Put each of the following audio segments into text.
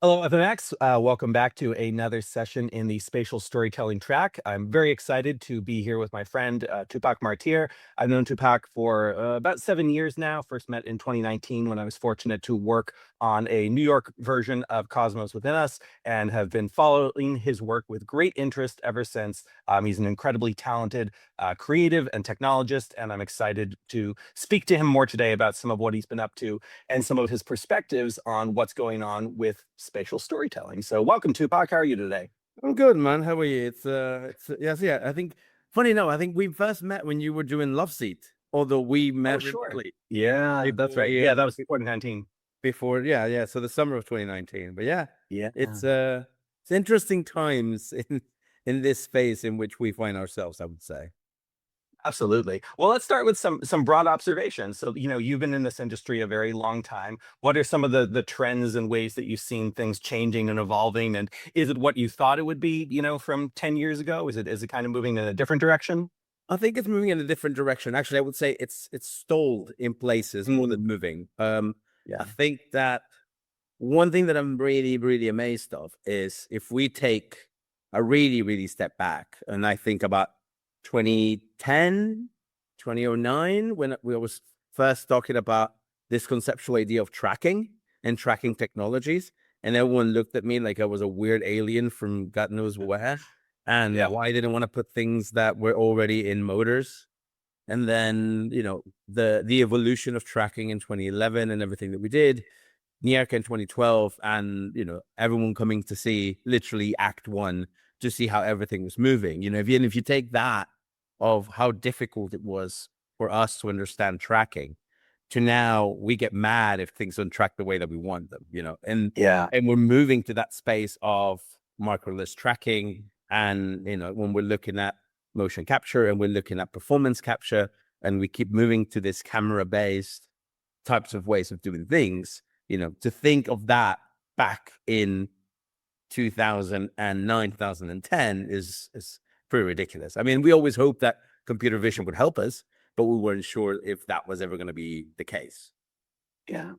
Hello, FMX. Welcome back to another session in the spatial storytelling track. I'm very excited to be here with my friend Tupac Martir. I've known Tupac for about 7 years now. First met in 2019 when I was fortunate to work on a New York version of Cosmos Within Us, and have been following his work with great interest ever since. He's an incredibly talented creative and technologist, and I'm excited to speak to him more today about some of what he's been up to and some of his perspectives on what's going on with spatial storytelling. So welcome, Tupac. How are you today? I'm good, man. How are you? Yes, yeah. I think funny enough, I think we first met when you were doing Love Seat, although we Oh, met sure. remotely Yeah, that's before, right. Yeah, that was 2019. before, yeah, yeah. So the summer of 2019. But yeah, Yeah, it's interesting times in this space in which we find ourselves, I would say. absolutely. Well, let's start with some broad observations. So, you've been in this industry a very long time. What are some of the trends and ways that you've seen things changing and evolving? And is it what you thought it would be, from 10 years ago? Is it kind of moving in a different direction? I think it's moving in a different direction. Actually, I would say it's stalled in places more Mm, than moving. I yeah. think that one thing that I'm really, really amazed of is if we take a really, really step back and I think about 2010, 2009, when we was first talking about this conceptual idea of tracking and tracking technologies. And everyone looked at me like I was a weird alien from God knows where. And Yeah. why I didn't want to put things that were already in motors. And then, the evolution of tracking in 2011 and everything that we did, Nierka in 2012, and everyone coming to see literally Act One to see how everything was moving. If you take that of how difficult it was for us to understand tracking, to now we get mad if things don't track the way that we want them. And Yeah. and we're moving to that space of microless tracking, and when we're looking at motion capture and we're looking at performance capture, and we keep moving to this camera based types of ways of doing things, to think of that back in 2009, 2010 is pretty ridiculous. I mean, we always hoped that computer vision would help us, but we weren't sure if that was ever going to be the case. Yeah.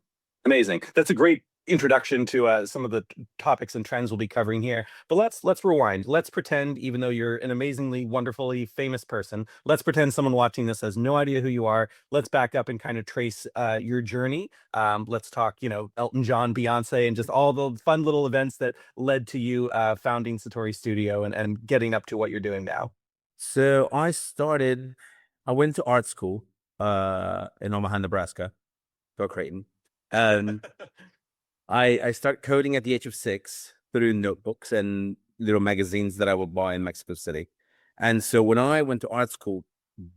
Amazing. That's a great introduction to some of the topics and trends we'll be covering here. But let's rewind. Let's pretend, even though you're an amazingly, wonderfully famous person, let's pretend someone watching this has no idea who you are. Let's back up and kind of trace your journey. Let's talk, Elton John, Beyonce, and just all the fun little events that led to you founding Satori Studio and getting up to what you're doing now. So I went to art school in Omaha, Nebraska, go Creighton. And I start coding at the age of 6 through notebooks and little magazines that I would buy in Mexico City. And so when I went to art school,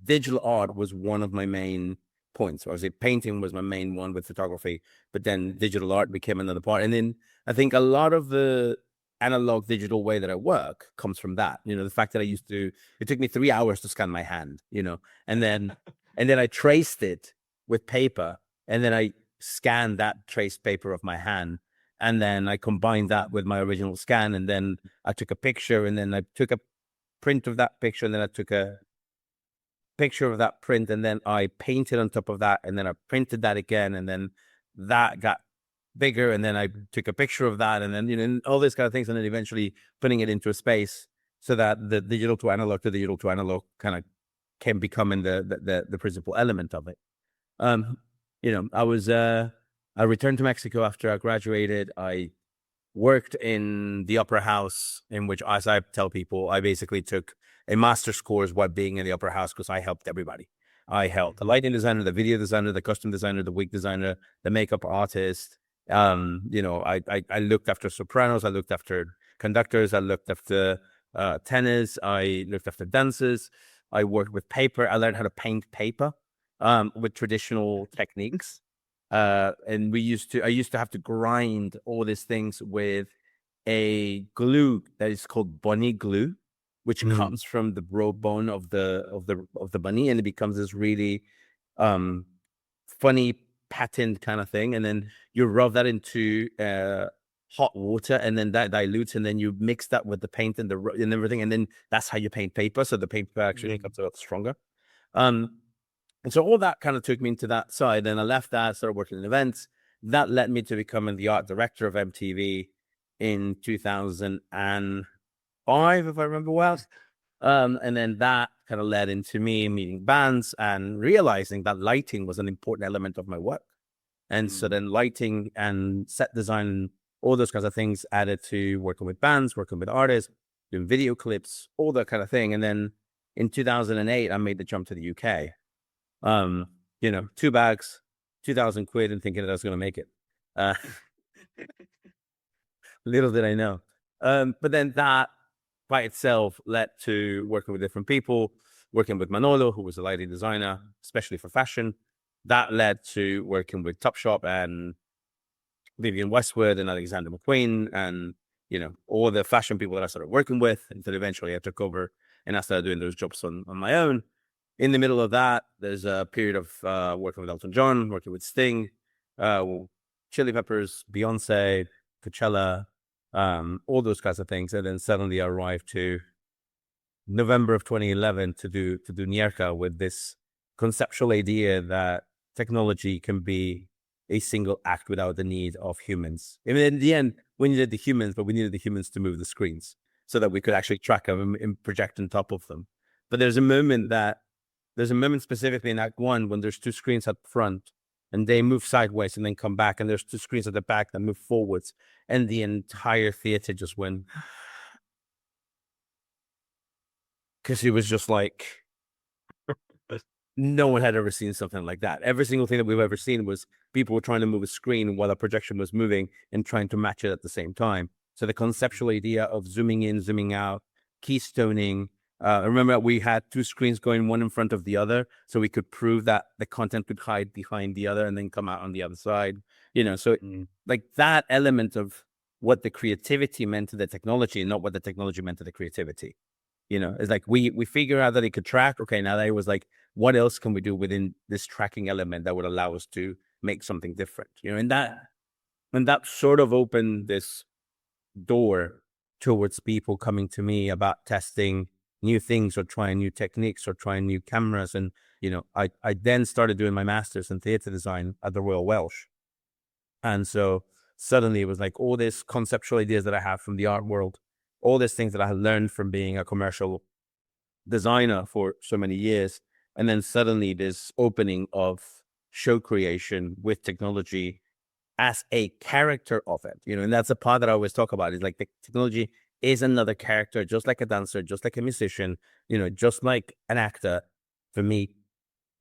digital art was one of my main points. Or I say painting was my main one with photography, but then digital art became another part. And then I think a lot of the analog digital way that I work comes from that. The fact that it took me 3 hours to scan my hand, and then I traced it with paper, and then I scanned that traced paper of my hand, and then I combined that with my original scan, and then I took a picture, and then I took a print of that picture, and then I took a picture of that print, and then I painted on top of that, and then I printed that again, and then that got bigger, and then I took a picture of that, and then and all these kind of things, and then eventually putting it into a space so that the digital to analog kind of can become in the principal element of it. Um, I returned to Mexico after I graduated. I worked in the opera house, in which, as I tell people, I basically took a master's course while being in the opera house because I helped everybody. I helped the lighting designer, the video designer, the costume designer, the wig designer, the makeup artist. I looked after sopranos, I looked after conductors, I looked after tenors, I looked after dancers. I worked with paper. I learned how to paint paper with traditional techniques. And I used to have to grind all these things with a glue that is called bunny glue, which Mm, comes from the raw bone of the bunny, and it becomes this really um funny patterned kind of thing. And then you rub that into hot water, and then that dilutes, and then you mix that with the paint and and everything, and then that's how you paint paper. So the paper actually mm. becomes a lot stronger. Um, and so all that kind of took me into that side. And I left that, started working in events. That led me to becoming the art director of MTV. in 2005, if I remember well. And then that kind of led into me meeting bands and realizing that lighting was an important element of my work. And so then lighting and set design, all those kinds of things added to working with bands, working with artists, doing video clips, all that kind of thing. And then in 2008, I made the jump to the UK. 2 bags, 2,000 quid, and thinking that I was going to make it. Little did I know. But then that by itself led to working with different people, working with Manolo, who was a lighting designer, especially for fashion. That led to working with Topshop and Vivian Westwood and Alexander McQueen and, all the fashion people that I started working with until eventually I took over and I started doing those jobs on my own. In the middle of that, there's a period of working with Elton John, working with Sting, Chili Peppers, Beyonce, Coachella, all those kinds of things. And then suddenly I arrived to November of 2011 to do Nierka with this conceptual idea that technology can be a single act without the need of humans. I mean, in the end, we needed the humans, but we needed the humans to move the screens so that we could actually track them and project on top of them. But there's a moment specifically in Act 1 when there's two screens at front and they move sideways and then come back, and there's two screens at the back that move forwards, and the entire theater just went, because it was just like, no one had ever seen something like that. Every single thing that we've ever seen was people were trying to move a screen while a projection was moving and trying to match it at the same time. So the conceptual idea of zooming in, zooming out, keystoning. Remember, we had two screens going one in front of the other, so we could prove that the content could hide behind the other and then come out on the other side. Like that element of what the creativity meant to the technology and not what the technology meant to the creativity. It's like we figure out that it could track. Okay, now that it was like, what else can we do within this tracking element that would allow us to make something different? And that sort of opened this door towards people coming to me about testing new things or trying new techniques or trying new cameras. And, I then started doing my master's in theater design at the Royal Welsh. And so suddenly it was like all these conceptual ideas that I have from the art world, all these things that I had learned from being a commercial designer for so many years. And then suddenly this opening of show creation with technology as a character of it, and that's a part that I always talk about, is like the technology is another character, just like a dancer, just like a musician, just like an actor. For me,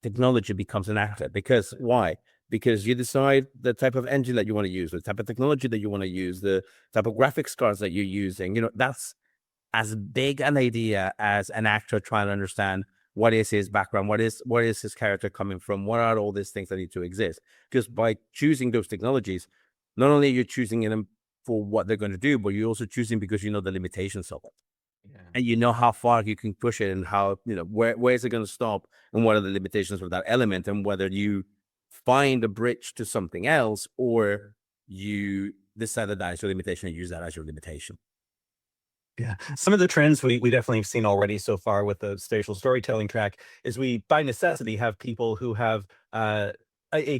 technology becomes an actor. Because why? Because you decide the type of engine that you want to use, the type of technology that you want to use, the type of graphics cards that you're using. That's as big an idea as an actor trying to understand what is his background, what is his character coming from, what are all these things that need to exist. Because by choosing those technologies, not only are you choosing them for what they're going to do, but you're also choosing because you know the limitations of it. Yeah. And you know how far you can push it and how, where is it going to stop and what are the limitations of that element, and whether you find a bridge to something else or you decide that is your limitation and use that as your limitation. Yeah. Some of the trends we definitely have seen already so far with the spatial storytelling track is we, by necessity, have people who have a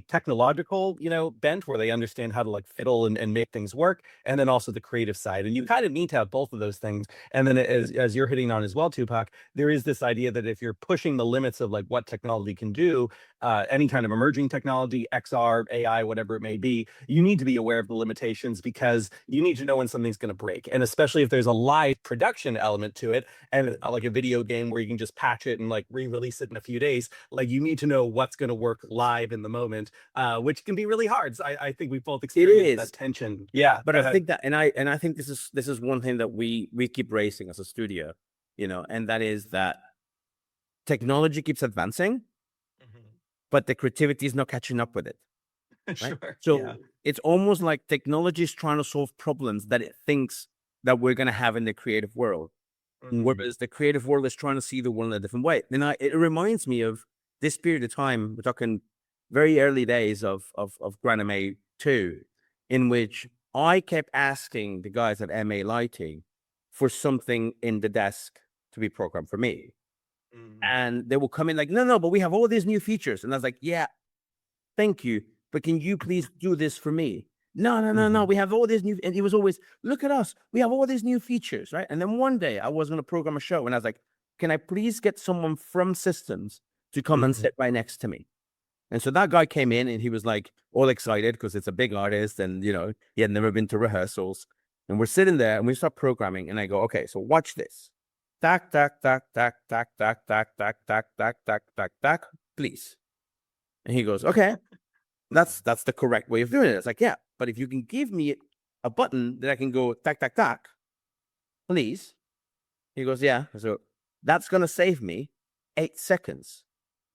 technological, bent where they understand how to like fiddle and make things work, and then also the creative side. And you kind of need to have both of those things. And then as you're hitting on as well, Tupac, there is this idea that if you're pushing the limits of like what technology can do, any kind of emerging technology, XR, AI, whatever it may be, you need to be aware of the limitations because you need to know when something's going to break. And especially if there's a live production element to it, and like a video game where you can just patch it and like re-release it in a few days, like you need to know what's going to work live in the moment, which can be really hard. So I think we both experienced that tension. Yeah, but I think that, and I think this is one thing that we keep raising as a studio, and that is that technology keeps advancing, but the creativity is not catching up with it. Right? Sure. So it's almost like technology is trying to solve problems that it thinks that we're going to have in the creative world. Whereas the creative world is trying to see the world in a different way. And it reminds me of this period of time, we're talking very early days of Granime 2, in which I kept asking the guys at MA Lighting for something in the desk to be programmed for me. And they will come in like, no, but we have all these new features. And I was like, yeah, thank you. But can you please do this for me? No, no, no, no. Mhm. We have all these new, and he was always, look at us. We have all these new features, right? And then one day I was going to program a show, and I was like, can I please get someone from systems to come and Mhm. sit right next to me? And so that guy came in, and he was like all excited because it's a big artist, and he had never been to rehearsals. And we're sitting there, and we start programming, and I go, okay, so watch this. Tack, tack, tack, tack, tack, tack, tack, tack, tack, tack, tack, tack, tack, please. And he goes, okay, that's the correct way of doing it. It's like, yeah, but if you can give me a button that I can go tack, tack, tack, please. He goes, yeah. So that's gonna save me 8 seconds.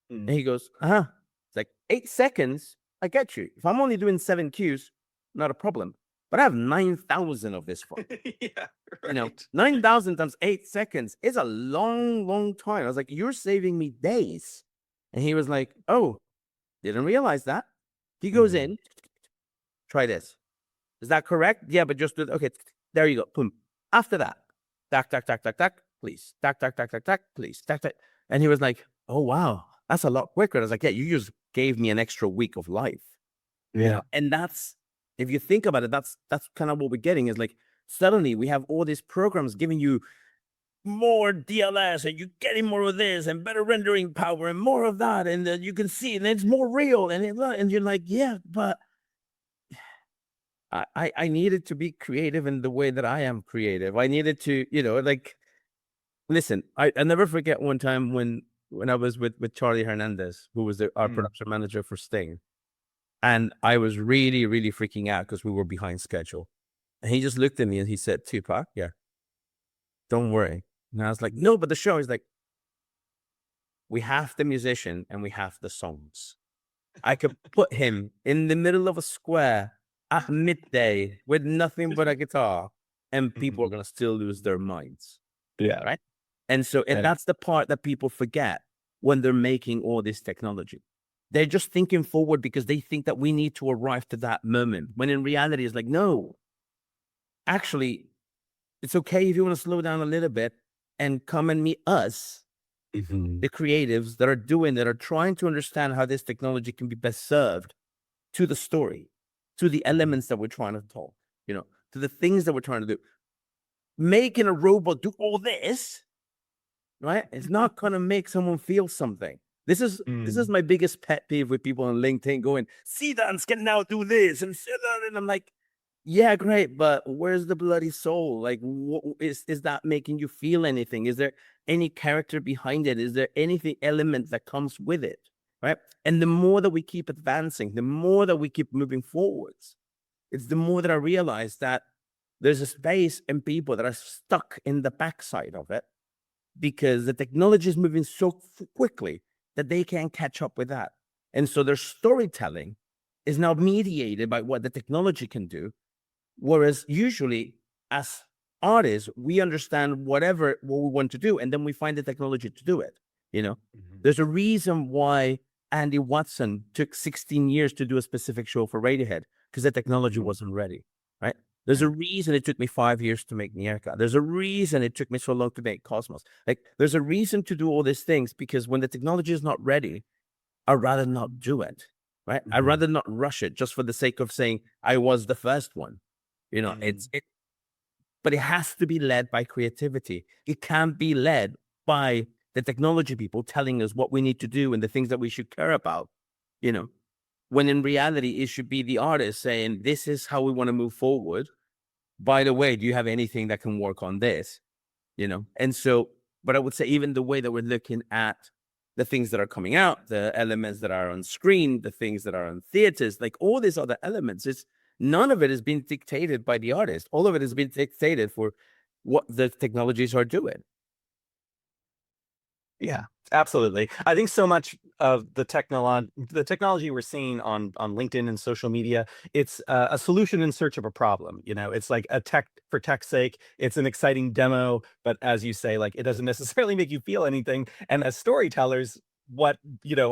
And Mm. he goes, uh-huh. It's like 8 seconds. I get you. If I'm only doing 7 cues, not a problem. But I have 9,000 of this fun. Yeah, right. 9,000 times 8 seconds is a long, long time. I was like, you're saving me days. And he was like, oh, didn't realize that. He goes Mhm. in, try this. Is that correct? Yeah, but just do okay. There you go. Boom. After that, tack, tack, tack, tack, tack, please. Tack, tack, tack, tack, tack, please. Tack, tack. And he was like, oh, wow, that's a lot quicker. I was like, yeah, you just gave me an extra week of life. Yeah. And that's, if you think about it, that's kind of what we're getting is like, suddenly we have all these programs giving you more DLS and you're getting more of this and better rendering power and more of that. And then you can see, and it's more real. And you're like, yeah, but I needed to be creative in the way that I am creative. I needed to, like, listen, I never forget one time when I was with Charlie Hernandez, who was our Mm. production manager for Sting. And I was really, really freaking out because we were behind schedule. And he just looked at me and he said, Tupac, yeah, don't worry. And I was like, no, but the show is like, we have the musician and we have the songs. I could put him in the middle of a square at midday with nothing but a guitar, and people are Mhm. gonna still lose their minds, Yeah. right? And And that's the part that people forget when they're making all this technology. They're just thinking forward because they think that we need to arrive to that moment, when in reality, it's like, no, actually, it's okay if you want to slow down a little bit and come and meet us, Mhm. the creatives that are trying to understand how this technology can be best served to the story, to the Mhm. elements that we're trying to talk, to the things that we're trying to do. Making a robot do all this, right? It's not gonna make someone feel something. This is Mm. my biggest pet peeve with people on LinkedIn going, see dance can now do this and sit down, and I'm like, yeah, great, but where's the bloody soul? Like, is that making you feel anything? Is there any character behind it? Is there anything element that comes with it? Right. And the more that we keep advancing, the more that we keep moving forwards, it's the more that I realize that there's a space and people that are stuck in the backside of it because the technology is moving so quickly that they can't catch up with that. And so their storytelling is now mediated by what the technology can do. Whereas usually, as artists, we understand what we want to do, and then we find the technology to do it. You know, Mhm. there's a reason why Andy Watson took 16 years to do a specific show for Radiohead because the technology Mhm. wasn't ready. Right? There's a Right. reason it took me 5 years to make Nierka. There's a reason it took me so long to make Cosmos. Like, there's a reason to do all these things because when the technology is not ready, I'd rather not do it. Right? I'd Mhm. rather not rush it just for the sake of saying I was the first one. Mm. But it has to be led by creativity. It can't be led by the technology people telling us what we need to do and the things that we should care about, you know, when in reality, it should be the artist saying, this is how we want to move forward. By the way, do you have anything that can work on this? And so, but I would say even the way that we're looking at the things that are coming out, the elements that are on screen, the things that are on theaters, like all these other elements, it's none of it is being dictated by the artist. All of it is being dictated for what the technologies are doing. Yeah, absolutely. I think so much of the technology we're seeing on LinkedIn and social media, it's a solution in search of a problem. It's like a tech for tech's sake. It's an exciting demo, but as you say, like it doesn't necessarily make you feel anything. And as storytellers, what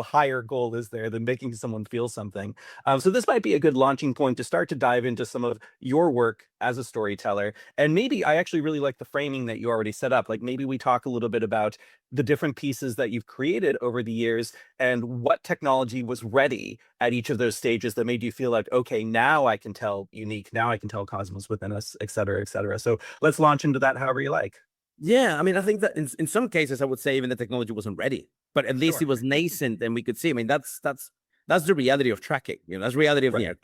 higher goal is there than making someone feel something? So this might be a good launching point to start to dive into some of your work as a storyteller. And maybe I actually really like the framing that you already set up. Like maybe we talk a little bit about the different pieces that you've created over the years and what technology was ready at each of those stages that made you feel like, okay, now I can tell unique, now I can tell cosmos within us, et cetera, et cetera. So let's launch into that however you like. Yeah, I mean, I think that in some cases, I would say even the technology wasn't ready, but at least it Sure. was nascent, and we could see. I mean, that's the reality of tracking. That's the reality of Right.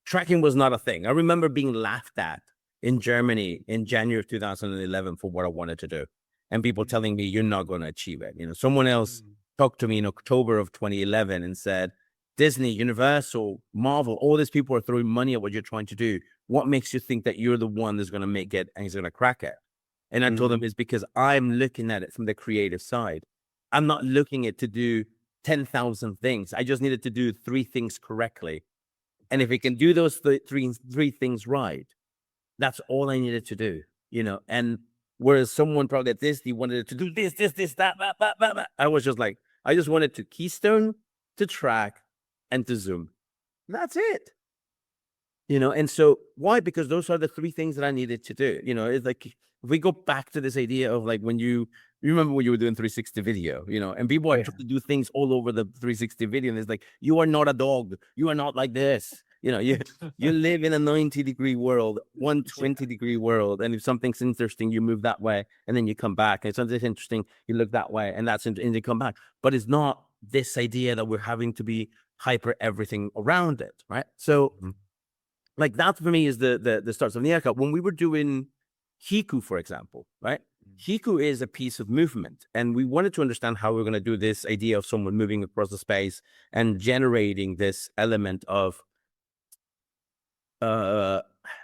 tracking was not a thing. I remember being laughed at in Germany in January of 2011 for what I wanted to do, and people telling me you're not going to achieve it. Someone else Mm. talked to me in October of 2011 and said, Disney, Universal, Marvel, all these people are throwing money at what you're trying to do. What makes you think that you're the one that's going to make it and is going to crack it? And I told Mhm. them it's because I'm looking at it from the creative side. I'm not looking at to do 10,000 things. I just needed to do 3 things correctly. And if we can do those three things right, that's all I needed to do. And whereas someone probably at Disney wanted to do this, that. I was just like, I just wanted to keystone, to track, and to zoom. That's it. And so why? Because those are the 3 things that I needed to do. It's like if we go back to this idea of like when you remember when you were doing 360 video, and people Oh are yeah. trying to do things all over the 360 video, and it's like, you are not a dog, you are not like this. You live in a 90-degree world, Yeah. 120-degree world, and if something's interesting, you move that way, and then you come back. And if something's interesting, you look that way, and and you come back. But it's not this idea that we're having to be hyper everything around it, right? So Mhm. like that for me is the starts of the aircraft. When we were doing Hiku, for example, right? Hiku is a piece of movement, and we wanted to understand how we're going to do this idea of someone moving across the space and generating this element of uh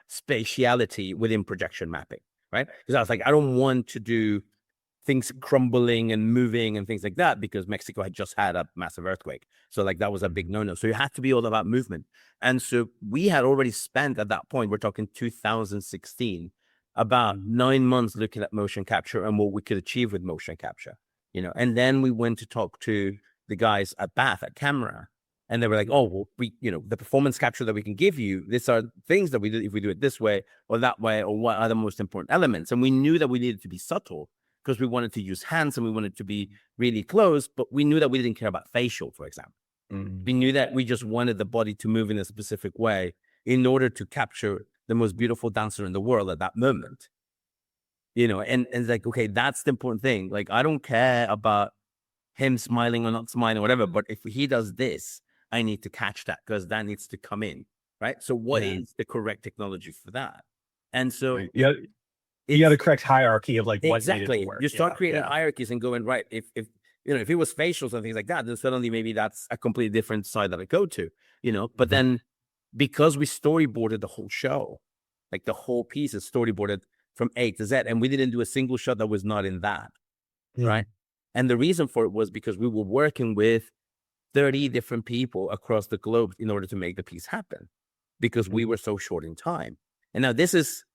spatiality within projection mapping, right? Because I was like, I don't want to do things crumbling and moving and things like that because Mexico had just had a massive earthquake. So like that was a big no-no. So you had to be all about movement. And so we had already spent at that point, we're talking 2016, about 9 months looking at motion capture and what we could achieve with motion capture. And then we went to talk to the guys at Bath at Camera. And they were like, oh, well, the performance capture that we can give you, these are things that we do if we do it this way or that way, or what are the most important elements. And we knew that we needed to be subtle because we wanted to use hands and we wanted to be really close, but we knew that we didn't care about facial, for example. Mm. We knew that we just wanted the body to move in a specific way in order to capture the most beautiful dancer in the world at that moment. And it's like, okay, that's the important thing. Like, I don't care about him smiling or not smiling or whatever, but if he does this, I need to catch that because that needs to come in, right? So what Yeah. is the correct technology for that? And so Right. Yeah. You got the it's correct hierarchy of like what needed to exactly. work. You start Yeah. creating Yeah. hierarchies and going, right, if it was facials and things like that, then suddenly maybe that's a completely different side that I go to. But Mhm. then because we storyboarded the whole show, like the whole piece is storyboarded from A to Z, and we didn't do a single shot that was not in that, Mm. right? And the reason for it was because we were working with 30 different people across the globe in order to make the piece happen because we were so short in time. And now this is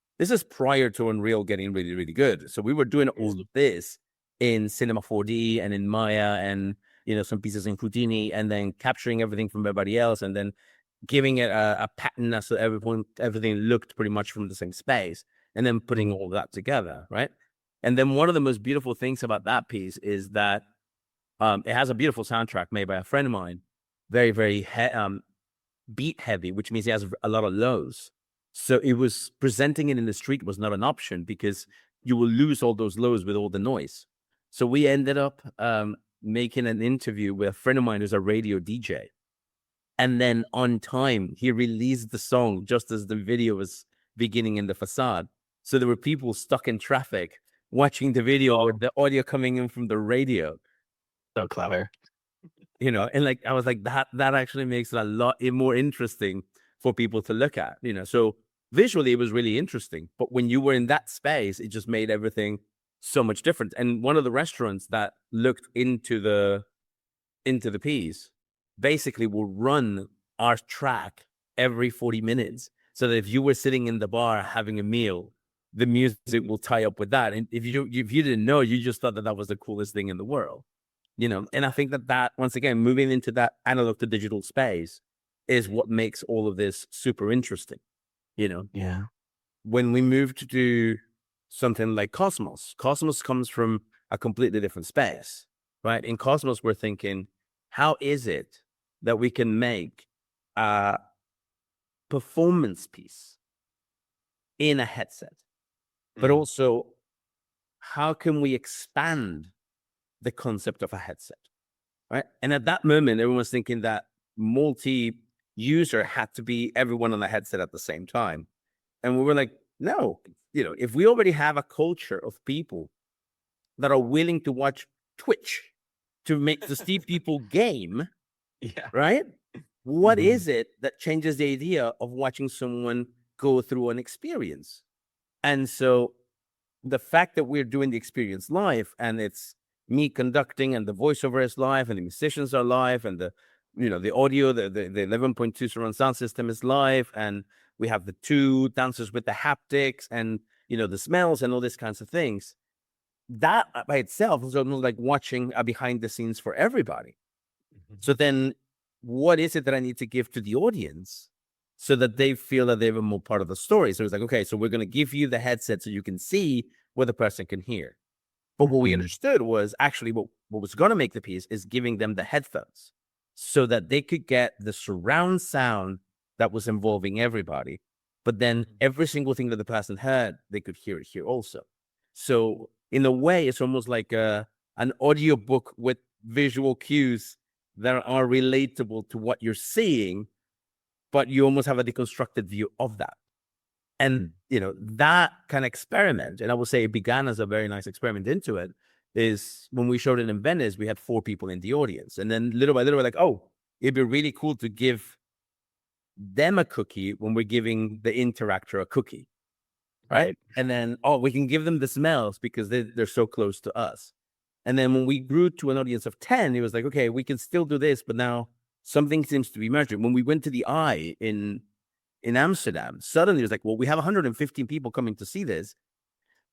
prior to Unreal getting really, really good. So we were doing all of this in Cinema 4D and in Maya and some pieces in Houdini, and then capturing everything from everybody else and then giving it a pattern so everything looked pretty much from the same space, and then putting Mm. all that together, right? And then one of the most beautiful things about that piece is that it has a beautiful soundtrack made by a friend of mine, very, very beat heavy, which means he has a lot of lows. So it was presenting it in the street was not an option because you will lose all those lows with all the noise. So we ended up making an interview with a friend of mine who's a radio DJ. And then on time, he released the song just as the video was beginning in the facade. So there were people stuck in traffic watching the video with the audio coming in from the radio. So clever. And like I was like, that actually makes it a lot more interesting for people to look at. So visually it was really interesting, but when you were in that space, it just made everything so much different. And one of the restaurants that looked into the piece basically will run our track every 40 minutes, so that if you were sitting in the bar having a meal, the music will tie up with that. And if you didn't know, you just thought that was the coolest thing in the world. And I think that once again, moving into that analog to digital space is what makes all of this super interesting. Yeah. When we move to do something like Cosmos comes from a completely different space, right? In Cosmos, we're thinking, how is it that we can make a performance piece in a headset? But also, how can we expand the concept of a headset, right? And at that moment, everyone was thinking that multi-user had to be everyone on the headset at the same time. And we were like, no, if we already have a culture of people that are willing to watch Twitch to see people game, Yeah. right? What Mhm. is it that changes the idea of watching someone go through an experience? And so the fact that we're doing the experience live and it's me conducting and the voiceover is live and the musicians are live and the audio, the 11.2 surround sound system is live, and we have the two dancers with the haptics and the smells and all these kinds of things. That by itself is almost like watching a behind the scenes for everybody. Mhm. So then what is it that I need to give to the audience so that they feel that they're more part of the story? So it's like, okay, so we're going to give you the headset so you can see what the person can hear. But what we Mhm. understood was actually what was going to make the piece is giving them the headphones so that they could get the surround sound that was involving everybody. But then every single thing that the person heard, they could hear it here also. So in a way, it's almost like an audio book with visual cues that are relatable to what you're seeing, but you almost have a deconstructed view of that. And, that kind of experiment, and I will say it began as a very nice experiment into it, is when we showed it in Venice, we had 4 people in the audience. And then little by little, we're like, oh, it'd be really cool to give them a cookie when we're giving the interactor a cookie. Right. And then, oh, we can give them the smells because they're so close to us. And then when we grew to an audience of 10, it was like, okay, we can still do this, but now something seems to be measured. When we went to the Eye in Amsterdam, suddenly it was like, well, we have 115 people coming to see this.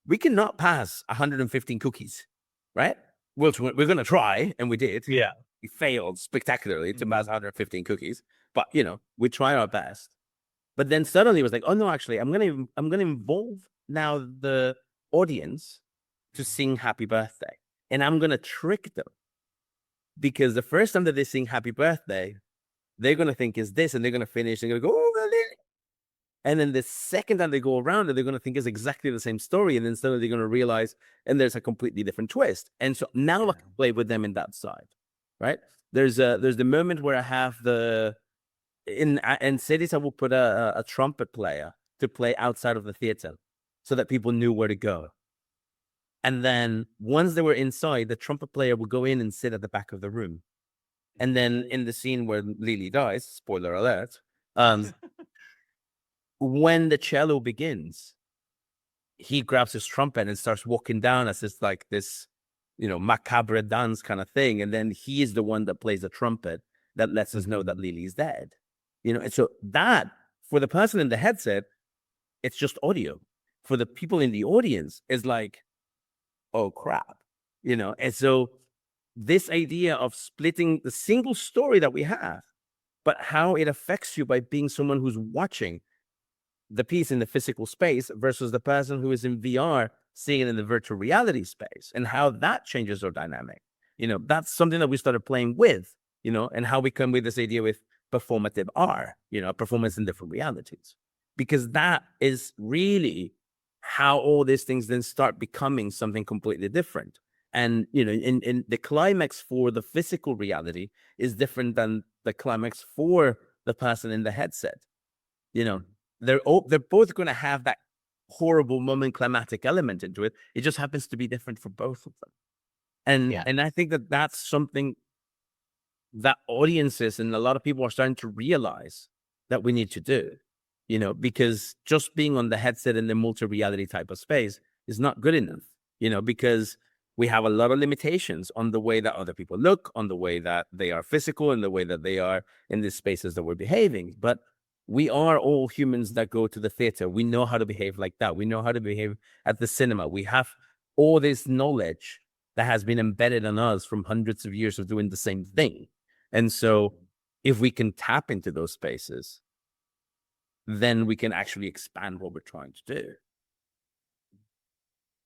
We cannot pass 115 cookies, right? Well, we're going to try, and we did. Yeah. We failed spectacularly to pass Mhm. 115 cookies, but we tried our best. But then suddenly it was like, oh no, actually, I'm gonna involve now the audience to sing Happy Birthday, and I'm gonna trick them because the first time that they sing Happy Birthday, they're gonna think is this, and they're gonna finish. They're gonna go, oh, really? And then the second time they go around it, they're gonna think it's exactly the same story, and then suddenly they're gonna realize, and there's a completely different twist. And so now I can play with them in that side, right? There's the moment where I have in cities, I will put a trumpet player to play outside of the theater so that people knew where to go. And then once they were inside, the trumpet player would go in and sit at the back of the room. And then in the scene where Lily dies, spoiler alert, when the cello begins, he grabs his trumpet and starts walking down as it's like this, macabre dance kind of thing. And then he is the one that plays the trumpet that lets us know that Lily is dead. And so that for the person in the headset, it's just audio. For the people in the audience, it's like, oh crap. And so this idea of splitting the single story that we have, but how it affects you by being someone who's watching the piece in the physical space versus the person who is in VR seeing it in the virtual reality space, and how that changes our dynamic. That's something that we started playing with, and how we come with this idea with performative R, performance in different realities, because that is really how all these things then start becoming something completely different. And, in the climax for the physical reality is different than the climax for the person in the headset. You know, they're both going to have that horrible moment climatic element into it. It just happens to be different for both of them. And Yeah. and I think that that's something that audiences and a lot of people are starting to realize that we need to do. Because just being on the headset in the multi-reality type of space is not good enough. Because we have a lot of limitations on the way that other people look, on the way that they are physical, and the way that they are in these spaces that we're behaving. But we are all humans that go to the theater. We know how to behave like that. We know how to behave at the cinema. We have all this knowledge that has been embedded in us from hundreds of years of doing the same thing. And so if we can tap into those spaces, then we can actually expand what we're trying to do.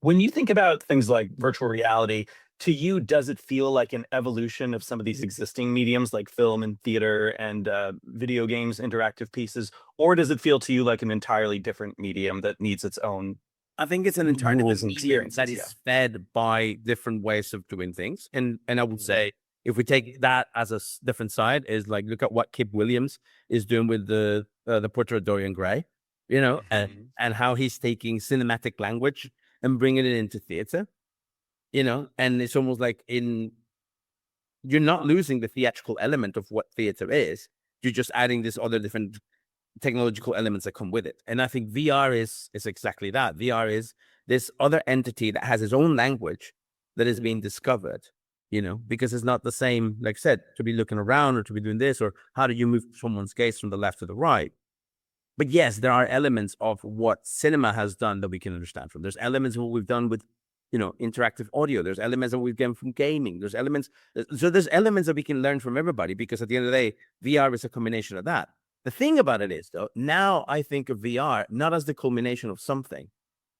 When you think about things like virtual reality, to you, does it feel like an evolution of some of these existing mediums like film and theater and video games, interactive pieces, or does it feel to you like an entirely different medium that needs its own I think it's an entirely rules different and medium that experiences? is fed by different ways of doing things. And I would say if we take that as a different side, is like look at what Kip Williams is doing with the portrait of Dorian Gray, you know, and how he's taking cinematic language and bringing it into theater, you know, and it's almost like you're not losing the theatrical element of what theater is. You're just adding this other different technological elements that come with it. And I think VR is exactly that. VR is this other entity that has its own language that is being discovered, you know, because it's not the same, like I said, to be looking around or to be doing this, or how do you move someone's gaze from the left to the right. But yes, there are elements of what cinema has done that we can understand from. There's elements of what we've done with, you know, interactive audio. There's elements that we've done from gaming. There's elements. So there's elements that we can learn from everybody, because at the end of the day, VR is a combination of that. The thing about it is, though, now I think of VR not as the culmination of something,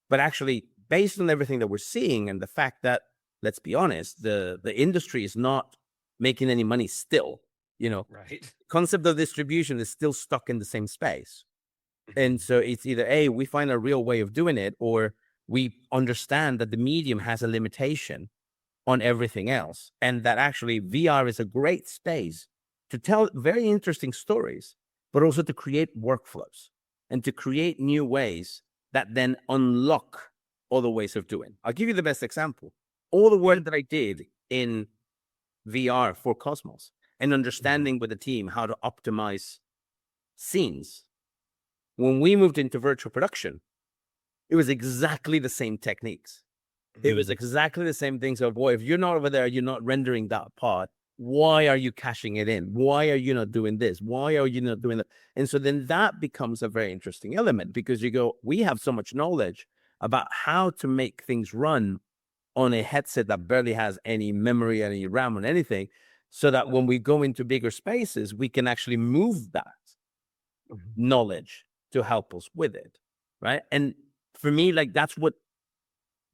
but actually based on everything that we're seeing and the fact that, let's be honest, the industry is not making any money still. You know, Right. concept of distribution is still stuck in the same space. And so it's either A, we find a real way of doing it, or we understand that the medium has a limitation on everything else. And that actually VR is a great space to tell very interesting stories, but also to create workflows and to create new ways that then unlock other ways of doing. I'll give you the best example. All the work that I did in VR for Cosmos and understanding with the team how to optimize scenes. When we moved into virtual production, it was exactly the same techniques. It was exactly the same thing. So, boy, if you're not over there, you're not rendering that part. Why are you caching it in? Why are you not doing this? Why are you not doing that? And so then that becomes a very interesting element, because you go, we have so much knowledge about how to make things run on a headset that barely has any memory, any RAM, or anything, so that when we go into bigger spaces, we can actually move that knowledge to help us with it, right? And for me, like, that's what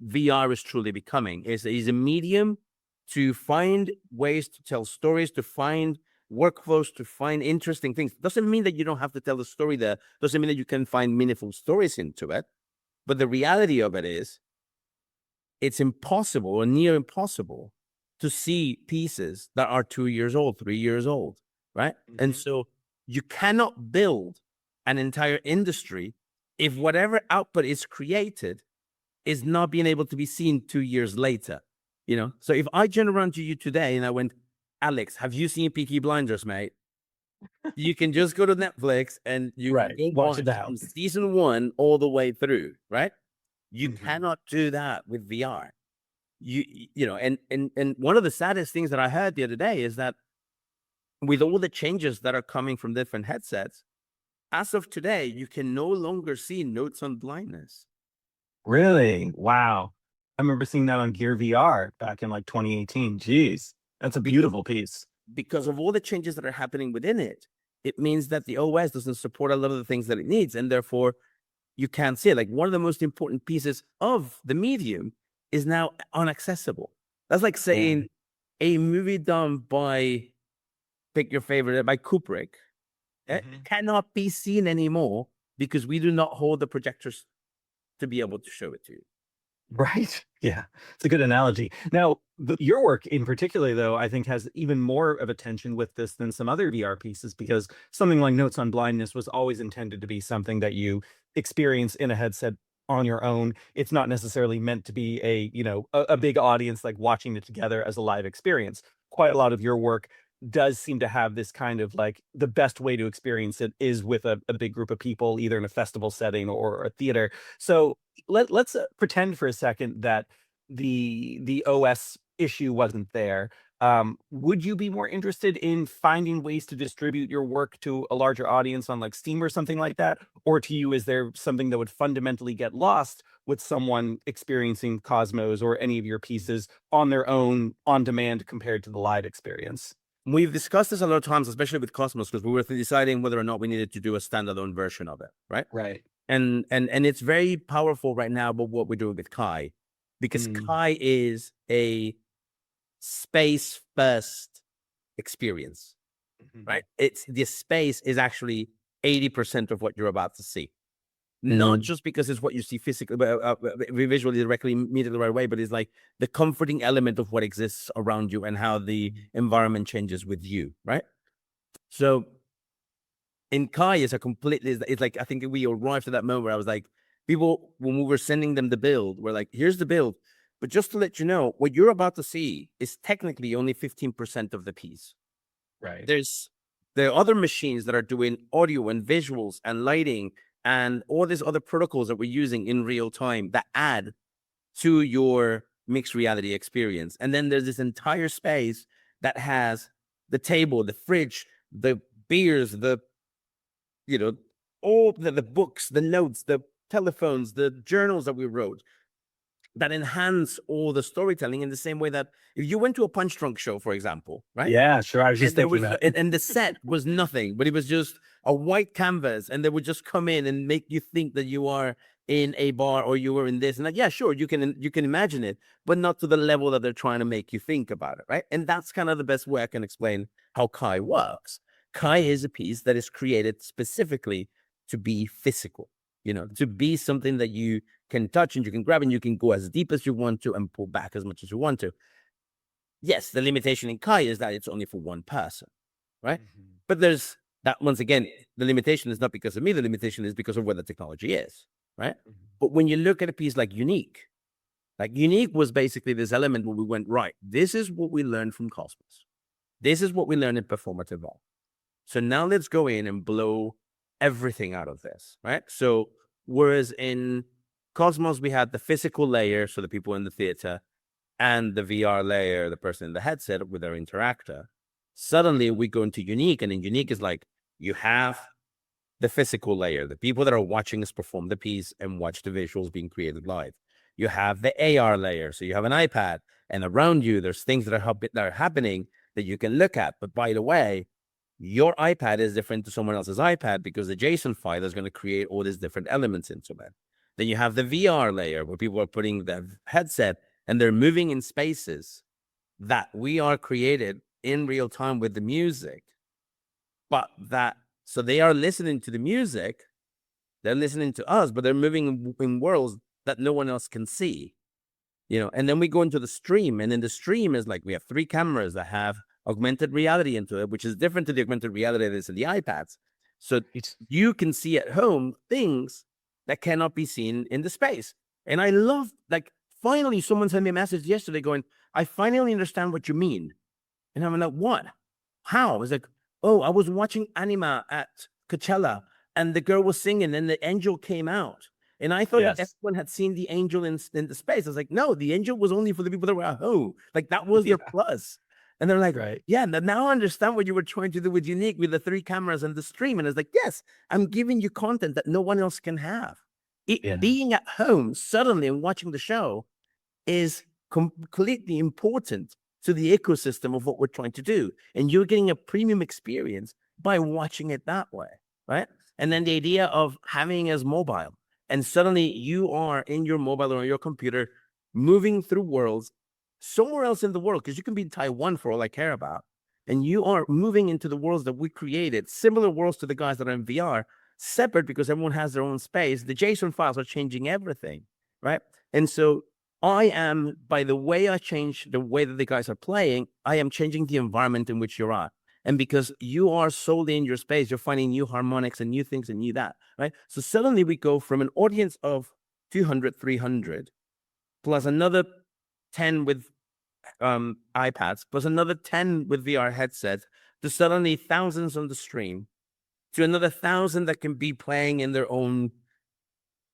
VR is truly becoming, is a medium to find ways to tell stories, to find workflows, to find interesting things. Doesn't mean that you don't have to tell the story there. Doesn't mean that you can find meaningful stories into it. But the reality of it is, it's impossible or near impossible to see pieces that are 2 years old, 3 years old, right? And so you cannot build an entire industry if whatever output is created is not being able to be seen 2 years later, you know? So if I turn around to you today and I went, Alex, have you seen Peaky Blinders, mate? You can just go to Netflix and you Right. can Watch it watch out. from season 1 all the way through, right? You cannot do that with VR. You know, and one of the saddest things that I heard the other day is that with all the changes that are coming from different headsets, as of today, you can no longer see notes on blindness. Really? Wow. I remember seeing that on Gear VR back in like 2018. Jeez, that's a beautiful piece. Because of all the changes that are happening within it, it means that the OS doesn't support a lot of the things that it needs, and therefore you can't see it. Like, one of the most important pieces of the medium is now unaccessible. That's like saying a movie done by, pick your favorite, by Kubrick, cannot be seen anymore because we do not hold the projectors to be able to show it to you. Right. Yeah. It's a good analogy. Now, your work in particular, though, I think has even more of a tension with this than some other VR pieces, because something like Notes on Blindness was always intended to be something that you experience in a headset on your own. It's not necessarily meant to be a, you know, a big audience like watching it together as a live experience. Quite a lot of your work does seem to have this kind of like the best way to experience it is with a big group of people, either in a festival setting or a theater. So let's pretend for a second that the OS issue wasn't there. Would you be more interested in finding ways to distribute your work to a larger audience on like Steam or something like that? Or to you, is there something that would fundamentally get lost with someone experiencing Cosmos or any of your pieces on their own on demand compared to the live experience? We've discussed this a lot of times, especially with Cosmos, because we were deciding whether or not we needed to do a standalone version of it, right? Right. And it's very powerful right now, but what we're doing with Kai, because Mm, Kai is a space first experience, mhm. right? It's the space is actually 80% of what you're about to see. Not just because it's what you see physically, but visually directly, immediately right away, but it's like the comforting element of what exists around you and how the environment changes with you, right? So in Kai is a completely, it's like, I think we arrived at that moment where I was like, people, when we were sending them the build, we're like, here's the build. But just to let you know, what you're about to see is technically only 15% of the piece. Right. There are other machines that are doing audio and visuals and lighting and all these other protocols that we're using in real time that add to your mixed reality experience. And then there's this entire space that has the table, the fridge, the beers, the, you know, all the books, the notes, the telephones, the journals that we wrote that enhance all the storytelling in the same way that if you went to a Punch Drunk show, for example, right? Yeah, sure. I was just And there thinking was that. and the set was nothing, but it was just a white canvas, and they would just come in and make you think that you are in a bar or you were in this. And like, yeah, sure, you can imagine it, but not to the level that they're trying to make you think about it, right? And that's kind of the best way I can explain how Kai works. Kai Mhm. is a piece that is created specifically to be physical, to be something that you can touch and you can grab and you can go as deep as you want to and pull back as much as you want to. Yes, the limitation in Kai is that it's only for one person, right? Mhm. But there's that once again, the limitation is not because of me, the limitation is because of where the technology is, right? Mhm. But when you look at a piece like Unique was basically this element where we went, right, this is what we learned from Cosmos. This is what we learned in performative art. So now let's go in and blow everything out of this, right? So whereas in Cosmos, we had the physical layer, so the people in the theater, and the VR layer, the person in the headset with their interactor. Suddenly we go into Unique, and in Unique is like you have the physical layer, the people that are watching us perform the piece and watch the visuals being created live. You have the AR layer, so you have an iPad, and around you there's things that are happening that you can look at. But by the way, your iPad is different to someone else's iPad because the JSON file is going to create all these different elements into it. Then you have the VR layer where people are putting the headset and they're moving in spaces that we are created in real time with the music. But so they are listening to the music, they're listening to us, but they're moving in worlds that no one else can see. And then we go into the stream, and in the stream is like we have 3 cameras that have augmented reality into it, which is different to the augmented reality that is in the iPads. So It's you can see at home things that cannot be seen in the space. And I love, like, finally someone sent me a message yesterday going, I finally understand what you mean. And I'm like, what? How? It's like, oh, I was watching Anima at Coachella and the girl was singing and the angel came out. And I thought yes. everyone had seen the angel in the space. I was like, no, the angel was only for the people that were at home. Like that was their Yeah. plus. And they're like, Right. yeah, now I understand what you were trying to do with Unique with the 3 cameras and the stream. And it's like, yes, I'm giving you content that no one else can have. It Yeah. being at home suddenly and watching the show is completely important to the ecosystem of what we're trying to do. And you're getting a premium experience by watching it that way, right? And then the idea of having as mobile, and suddenly you are in your mobile or your computer moving through worlds somewhere else in the world, because you can be in Taiwan for all I care about. And you are moving into the worlds that we created, similar worlds to the guys that are in VR, separate because everyone has their own space. The JSON files are changing everything, right? And so I am, by the way I change the way that the guys are playing, I am changing the environment in which you're at. And because you are solely in your space, you're finding new harmonics and new things and new that, right? So suddenly we go from an audience of 200, 300, plus another 10 with iPads, plus another 10 with VR headsets, to suddenly thousands on the stream, to another 1,000 that can be playing in their own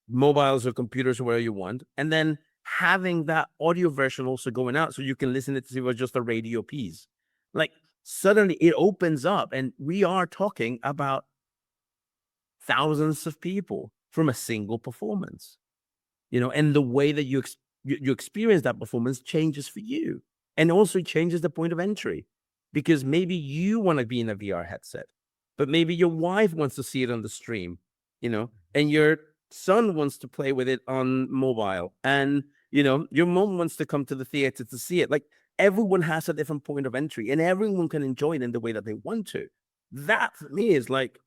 mobiles or computers or wherever you want, and then having that audio version also going out so you can listen it to see it was just a radio piece. Like suddenly it opens up and we are talking about thousands of people from a single performance, and the way that you experience that performance changes for you, and also changes the point of entry, because maybe you want to be in a VR headset, but maybe your wife wants to see it on the stream, and your son wants to play with it on mobile, and your mom wants to come to the theater to see it. Like everyone has a different point of entry, and everyone can enjoy it in the way that they want to. That for me is like,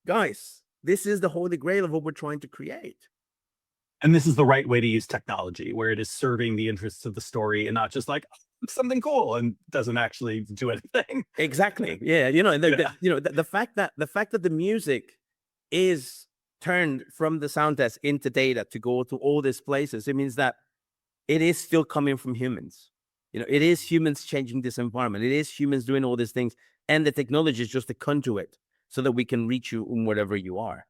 guys, this is the holy grail of what we're trying to create. And this is the right way to use technology, where it is serving the interests of the story and not just like, "Oh, it's something cool," and doesn't actually do anything. Exactly. Yeah. The, Yeah. the fact that the music is turned from the sound test into data to go to all these places, it means that it is still coming from humans. It is humans changing this environment. It is humans doing all these things, and the technology is just a conduit so that we can reach you in whatever you are.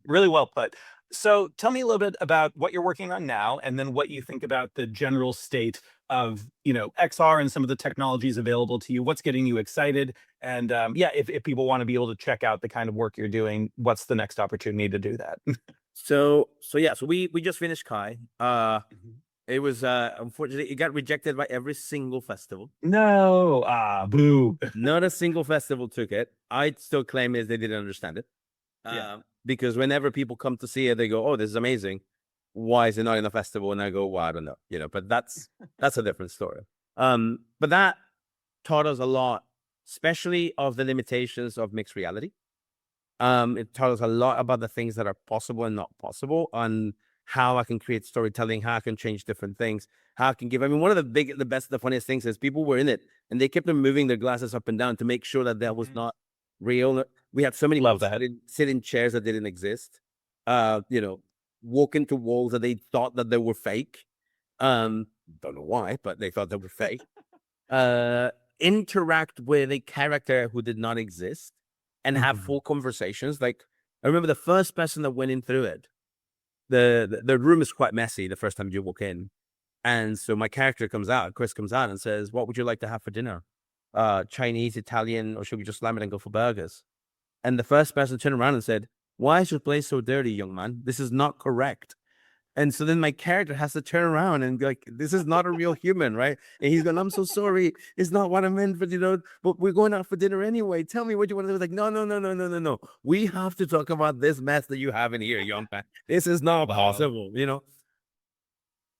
Really well put. So tell me a little bit about what you're working on now, and then what you think about the general state of, XR and some of the technologies available to you. What's getting you excited? And yeah, if people want to be able to check out the kind of work you're doing, what's the next opportunity to do that? So we just finished Kai. Mhm. It was unfortunately it got rejected by every single festival. No, boo. Not a single festival took it. I still claim is they didn't understand it. Yeah. Because whenever people come to see it, they go, "Oh, this is amazing. Why is it not in a festival?" And I go, "Well, I don't know." But that's a different story. But that taught us a lot, especially of the limitations of mixed reality. It taught us a lot about the things that are possible and not possible, on how I can create storytelling, how I can change different things, how I can give. I mean, one of the best, the funniest things is people were in it and they kept on moving their glasses up and down to make sure that was Mhm. not real. We had so many Love people that. sit in chairs that didn't exist. Uh, you know, Walk into walls that they thought that they were fake. Don't know why, but they thought they were fake. Uh, Interact with a character who did not exist and have Mhm. full conversations. Like I remember the first person that went in through it. The room is quite messy the first time you walk in, and so my character comes out, Chris comes out and says, "What would you like to have for dinner? Chinese, Italian, or should we just slam it and go for burgers?" And the first person turned around and said, "Why is your place so dirty, young man? This is not correct." And so then my character has to turn around and be like, "This is not a real human, right?" And he's going, "I'm so sorry. It's not what I meant, but but we're going out for dinner anyway. Tell me what you want to do." Like, no, no, no, no, no, no, no. We have to talk about this mess that you have in here, young man. This is not Wow. possible.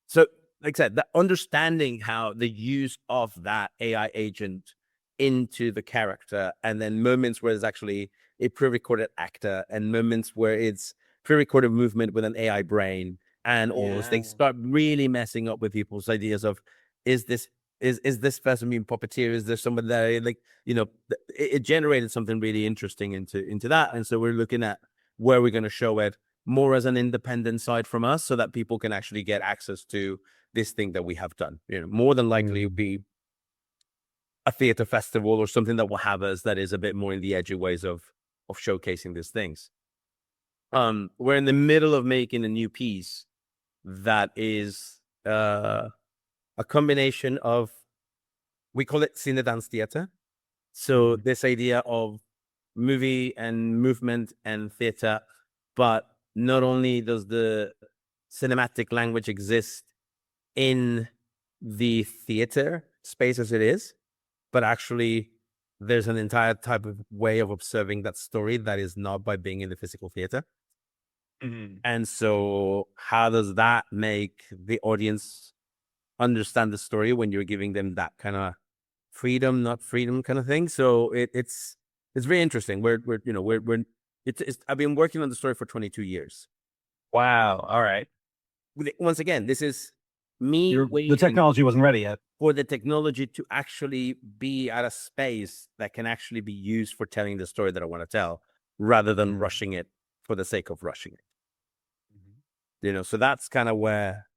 So, like I said, the understanding how the use of that AI agent into the character, and then moments where it's actually a pre-recorded actor, and moments where it's pre-recorded movement with an AI brain, and all those Yeah. things start really messing up with people's ideas of, is this is this person being puppeteer? Is there somebody that it generated something really interesting into that, and so we're looking at where we're going to show it more as an independent side from us, so that people can actually get access to this thing that we have done. More than likely it'll Mm. be a theater festival or something that will have us that is a bit more in the edgy ways of showcasing these things. We're in the middle of making a new piece that is a combination of, we call it cine dance theater. So Mhm. this idea of movie and movement and theater, but not only does the cinematic language exist in the theater space as it is, but actually there's an entire type of way of observing that story that is not by being in the physical theater. Mhm. And so how does that make the audience understand the story when you're giving them that kind of freedom, not freedom kind of thing? So it's very interesting. It's I've been working on the story for 22 years. Wow. All right. Once again, this is me The waiting technology wasn't ready yet. for the technology to actually be at a space that can actually be used for telling the story that I want to tell, rather than Mhm. rushing it for the sake of rushing it. Mhm. So that's kind of where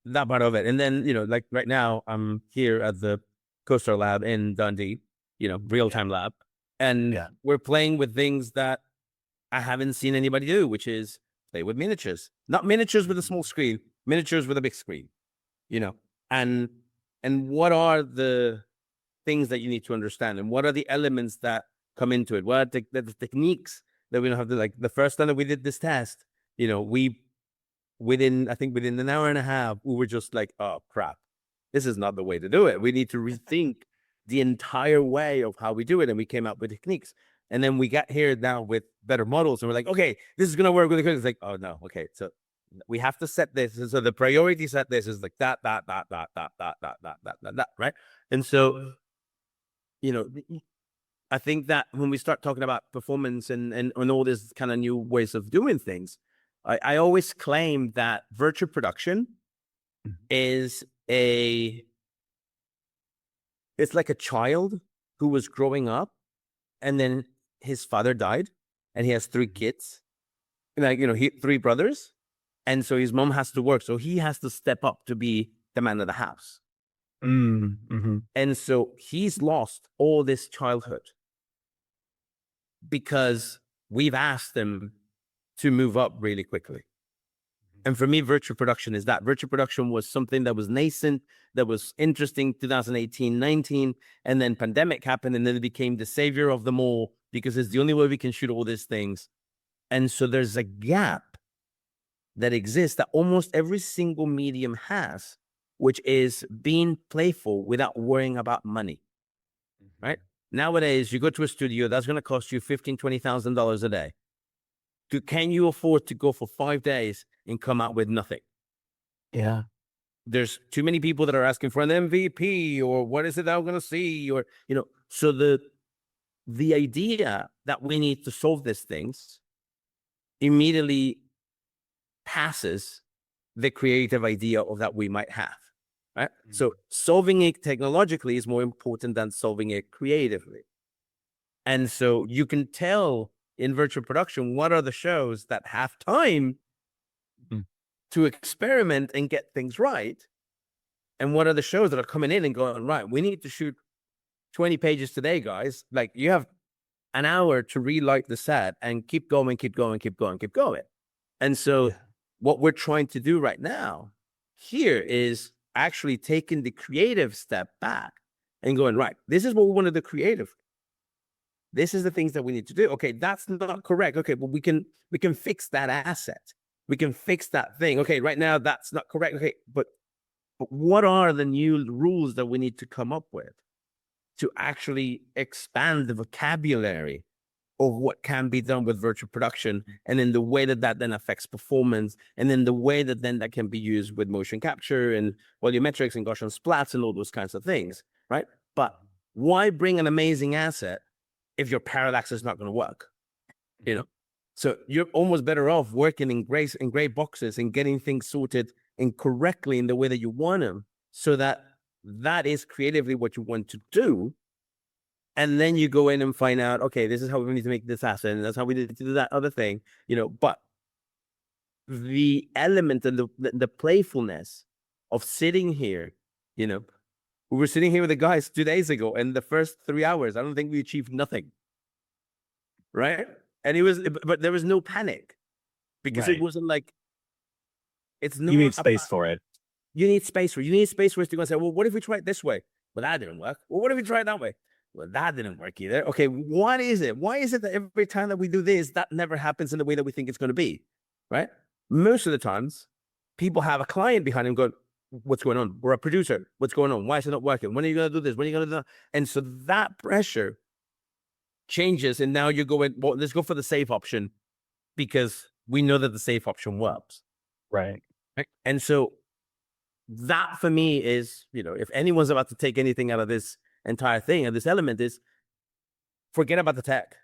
that part of it. And then, like right now, I'm here at the Coaster Lab in Dundee, real Yeah. time lab, and Yeah. we're playing with things that I haven't seen anybody do, which is play with miniatures, not miniatures with a small screen, miniatures with a big screen, you know, and what are the things that you need to understand, and what are the elements that come into it? What are the techniques that we don't have to, like the first time that we did this test, you know, within an hour and a half, we were just like, oh crap, this is not the way to do it. We need to rethink the entire way of how we do it. And we came up with techniques. And then we got here now with better models, and we're like, okay, this is gonna work really good. It's like, oh no, okay, so we have to set this. And so the priority set this is like that, right? And so, you know, I think that when we start talking about performance and all this kind of new ways of doing things, I always claim that virtual production is it's like a child who was growing up, and then his father died, and he has 3 kids, like, you know, 3 brothers. And so his mom has to work. So he has to step up to be the man of the house. Mm-hmm. And so he's lost all this childhood because we've asked him to move up really quickly. And for me, virtual production is that. Virtual production was something that was nascent, that was interesting 2018, 19, and then pandemic happened, and then it became the savior of them all because it's the only way we can shoot all these things. And so there's a gap that exists that almost every single medium has, which is being playful without worrying about money, right? Nowadays, you go to a studio, that's going to cost you $15,000, $20,000 a day. Can you afford to go for 5 days and come out with nothing? Yeah. There's too many people that are asking for an MVP, or what is it that I'm going to see, or, you know, so the idea that we need to solve these things immediately passes the creative idea of that we might have, right? So solving it technologically is more important than solving it creatively. And so you can tell in virtual production what are the shows that have time to experiment and get things right, and what are the shows that are coming in and going, right, we need to shoot 20 pages today, guys. Like, you have an hour to relight the set and keep going. And so what we're trying to do right now here is actually taking the creative step back and going, right, this is what we want to do creative. This is the things that we need to do. Okay, that's not correct. Okay, but we can fix that asset. We can fix that thing. Okay, right now that's not correct. Okay, but what are the new rules that we need to come up with to actually expand the vocabulary of what can be done with virtual production, and then the way that then affects performance, and then the way that then that can be used with motion capture and volumetrics and Gaussian splats and all those kinds of things, right? But why bring an amazing asset if your parallax is not going to work? You know, so you're almost better off working in gray boxes and getting things sorted and correctly in the way that you want them, so that is creatively what you want to do. And then you go in and find out, okay, this is how we need to make this asset, and that's how we need to do that other thing, you know. But the element and the playfulness of sitting here, you know, we were sitting here with the guys 2 days ago, and the first 3 hours, I don't think we achieved nothing, right? And but there was no panic, because it wasn't like, it's not. You need space for it. You need space for us to go and say, well, what if we try it this way? Well, that didn't work. Well, what if we try it that way? Well, that didn't work either. Okay, what is it? Why is it that every time that we do this, that never happens in the way that we think it's going to be, right? Most of the times, people have a client behind them going, what's going on? We're a producer. What's going on? Why is it not working? When are you going to do this? When are you going to do that? And so that pressure changes, and now you're going, well, let's go for the safe option, because we know that the safe option works. Right. And so that, for me, is, you know, if anyone's about to take anything out of this entire thing, and this element, is forget about the tech.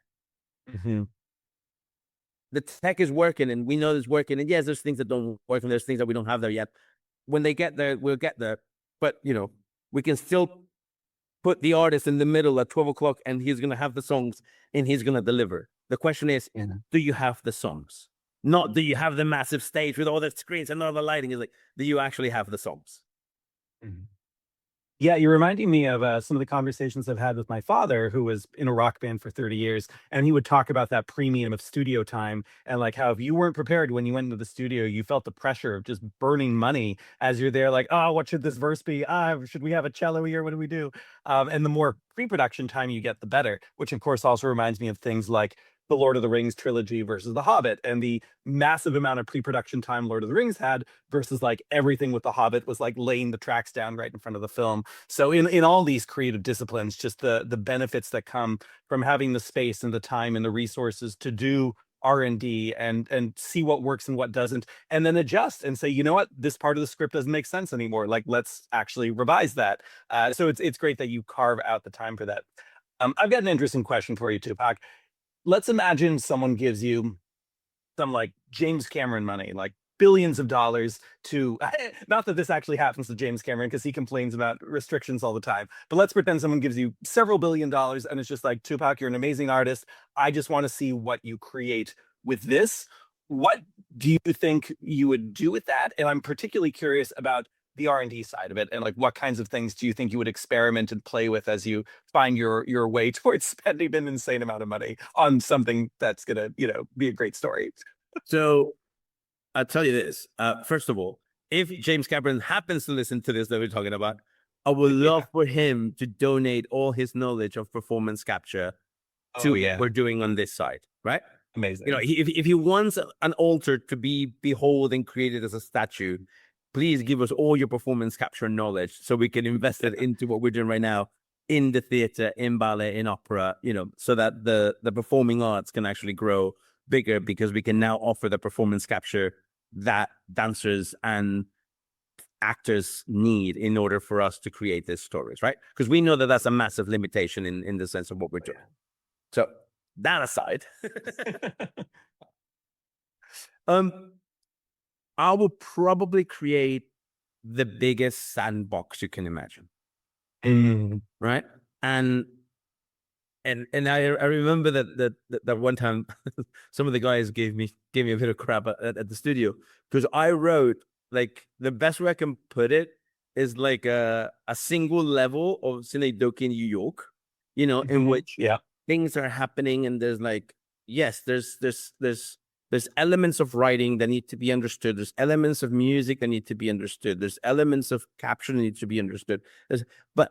The tech is working, and we know it's working. And yes, there's things that don't work, and there's things that we don't have there yet. When they get there, we'll get there. But, you know, we can still put the artist in the middle at 12 o'clock, and he's going to have the songs, and he's going to deliver. The question is, do you have the songs? Not do you have the massive stage with all the screens and all the lighting. Is like, do you actually have the songs? Yeah, you're reminding me of some of the conversations I've had with my father, who was in a rock band for 30 years. And he would talk about that premium of studio time and like how if you weren't prepared when you went into the studio, you felt the pressure of just burning money as you're there, like, oh, what should this verse be? Should we have a cello here? What do we do? And the more pre production time you get, the better, which of course also reminds me of things like the Lord of the Rings trilogy versus The Hobbit and the massive amount of pre production time Lord of the Rings had versus like everything with The Hobbit was like laying the tracks down right in front of the film. So in all these creative disciplines, just the benefits that come from having the space and the time and the resources to do R&D and see what works and what doesn't, and then adjust and say, you know what, this part of the script doesn't make sense anymore. Like, let's actually revise that. So it's great that you carve out the time for that. I've got an interesting question for you, Tupac. Let's imagine someone gives you some like James Cameron money, like billions of dollars to not that this actually happens to James Cameron because he complains about restrictions all the time. But let's pretend someone gives you several $billion and it's just like, Tupac, you're an amazing artist. I just want to see what you create with this. What do you think you would do with that? And I'm particularly curious about the R&D side of it and like what kinds of things do you think you would experiment and play with as you find your way towards spending an insane amount of money on something that's gonna, be a great story. So I'll tell you this. First of all, if James Cameron happens to listen to this that we're talking about, I would love Yeah. for him to donate all his knowledge of performance capture Oh to what yeah. we're doing on this side, right? Amazing. If he wants an altar to be behold and created as a statue, please give us all your performance capture knowledge so we can invest it into what we're doing right now in the theater, in ballet, in opera, so that the performing arts can actually grow bigger because we can now offer the performance capture that dancers and actors need in order for us to create these stories, right? Because we know that that's a massive limitation in the sense of what we're Oh, doing. So that aside, yeah. um, I will probably create the biggest sandbox you can imagine, Mm. right? And I remember that one time some of the guys gave me a bit of crap at the studio because I wrote like the best way I can put it is like a single level of Synecdoche in New York, in Mhm. which Yeah. things are happening and there's like yes, there's elements of writing that need to be understood. There's elements of music that need to be understood. There's elements of caption that need to be understood. But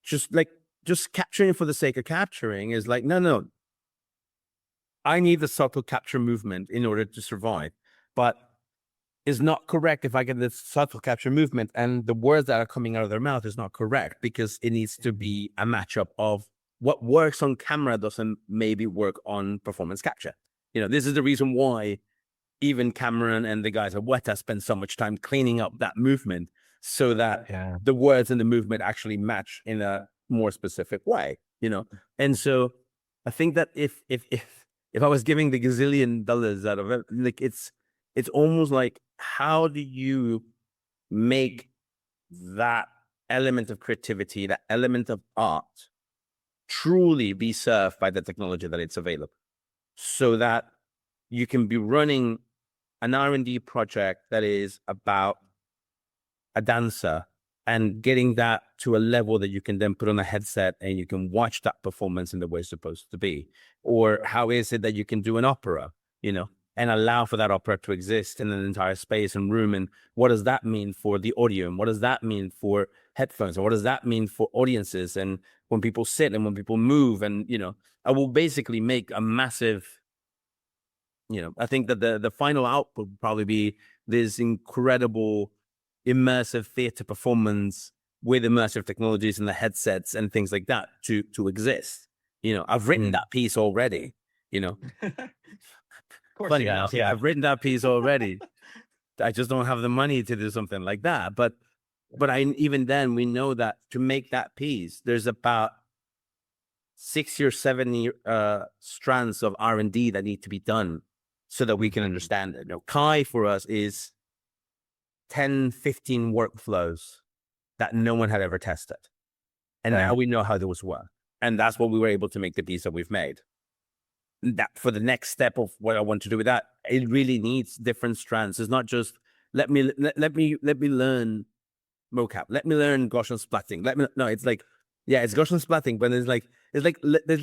just like just capturing for the sake of capturing is like, no, I need the subtle capture movement in order to survive. But it's not correct if I get this subtle capture movement and the words that are coming out of their mouth is not correct because it needs to be a matchup of what works on camera doesn't maybe work on performance capture. This is the reason why even Cameron and the guys at Weta spend so much time cleaning up that movement so that Yeah. the words and the movement actually match in a more specific way. And so I think that if I was giving the gazillion dollars out of it, like it's almost like how do you make that element of creativity, that element of art truly be served by the technology that it's available so that you can be running an R&D project that is about a dancer and getting that to a level that you can then put on a headset and you can watch that performance in the way it's supposed to be. Or how is it that you can do an opera, and allow for that opera to exist in an entire space and room? And what does that mean for the audio? And what does that mean for headphones? And what does that mean for audiences? And when people sit and when people move and, I will basically make a massive, I think that the final output would probably be this incredible immersive theater performance with immersive technologies and the headsets and things like that to exist. I've written Mm. that piece already. Of course Funny you enough, have. Yeah. I've written that piece already. I just don't have the money to do something like that. But even then we know that to make that piece, there's about 60 or 70 strands of R&D that need to be done so that we can Mhm. understand it. Kai for us is 10, 15 workflows that no one had ever tested. And now Okay. we know how those work. And that's what we were able to make the piece that we've made. That for the next step of what I want to do with that, it really needs different strands. It's not just let me learn mocap. Let me learn Gaussian splatting. No, it's like, yeah, it's Gaussian splatting, but there's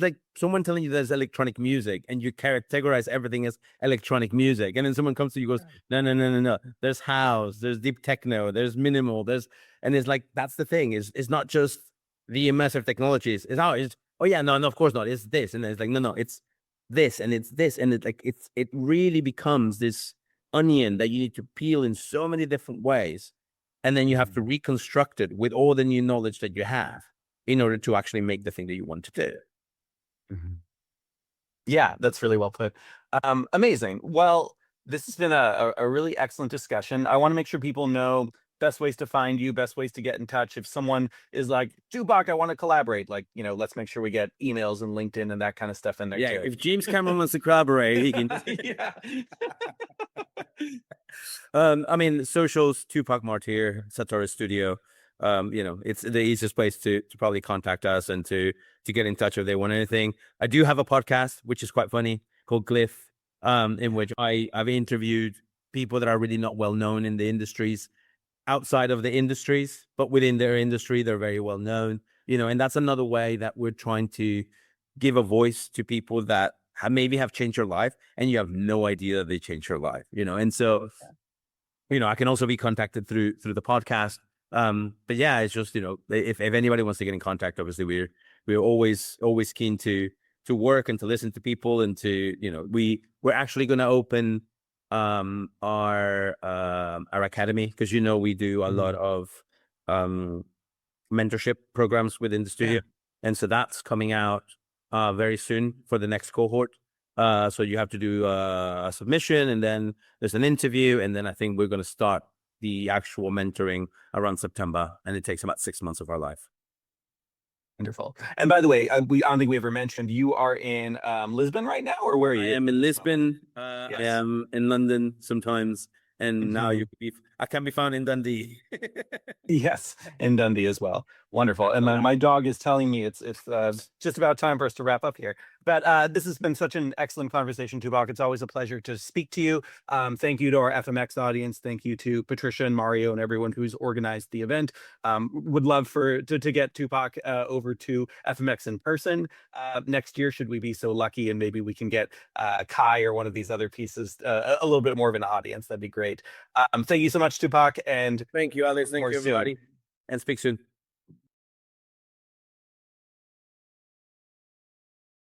like someone telling you there's electronic music and you categorize everything as electronic music. And then someone comes to you and goes, no. There's house, there's deep techno, there's minimal, and it's like, that's the thing, is it's not just the immersive technologies. Oh yeah, no, of course not. It's this. And then it's like, no, it's this and it's this. And it's like, it really becomes this onion that you need to peel in so many different ways. And then you have to reconstruct it with all the new knowledge that you have in order to actually make the thing that you want to do. Mhm. Yeah, that's really well put. Amazing. Well, this has been a really excellent discussion. I want to make sure people know best ways to find you, best ways to get in touch. If someone is like, Tupac, I want to collaborate, like, let's make sure we get emails and LinkedIn and that kind of stuff in there Yeah, too. if James Cameron wants to collaborate, he can. Yeah. I mean, socials, Tupac Martir, Satori Studio. It's the easiest place to probably contact us and to get in touch if they want anything. I do have a podcast, which is quite funny, called Glyph, in which I've interviewed people that are really not well known in the industries, outside of the industries, but within their industry, they're very well known. And that's another way that we're trying to give a voice to people that maybe have changed your life and you have no idea that they changed your life. And so, I can also be contacted through the podcast. But yeah, it's just, if anybody wants to get in contact, obviously we're always keen to work and to listen to people, and to, we're actually going to open our academy, because we do a lot of mentorship programs within the studio. And so that's coming out very soon for the next cohort. So you have to do a submission, and then there's an interview, and then I think we're going to start the actual mentoring around September, and it takes about 6 months of our life. Wonderful. And by the way, I don't think we ever mentioned, you are in Lisbon right now, or where are you? I am in Lisbon. Yes. I am in London sometimes, and now I can be found in Dundee. Yes, in Dundee as well. Wonderful. And my dog is telling me it's just about time for us to wrap up here. But this has been such an excellent conversation, Tupac. It's always a pleasure to speak to you. Thank you to our FMX audience. Thank you to Patricia and Mario and everyone who's organized the event. Would love to get Tupac over to FMX in person next year, should we be so lucky, and maybe we can get Kai or one of these other pieces a little bit more of an audience. That'd be great. Thank you so much, Tupac, and thank you, Alex. Thank you, everybody, and speak soon.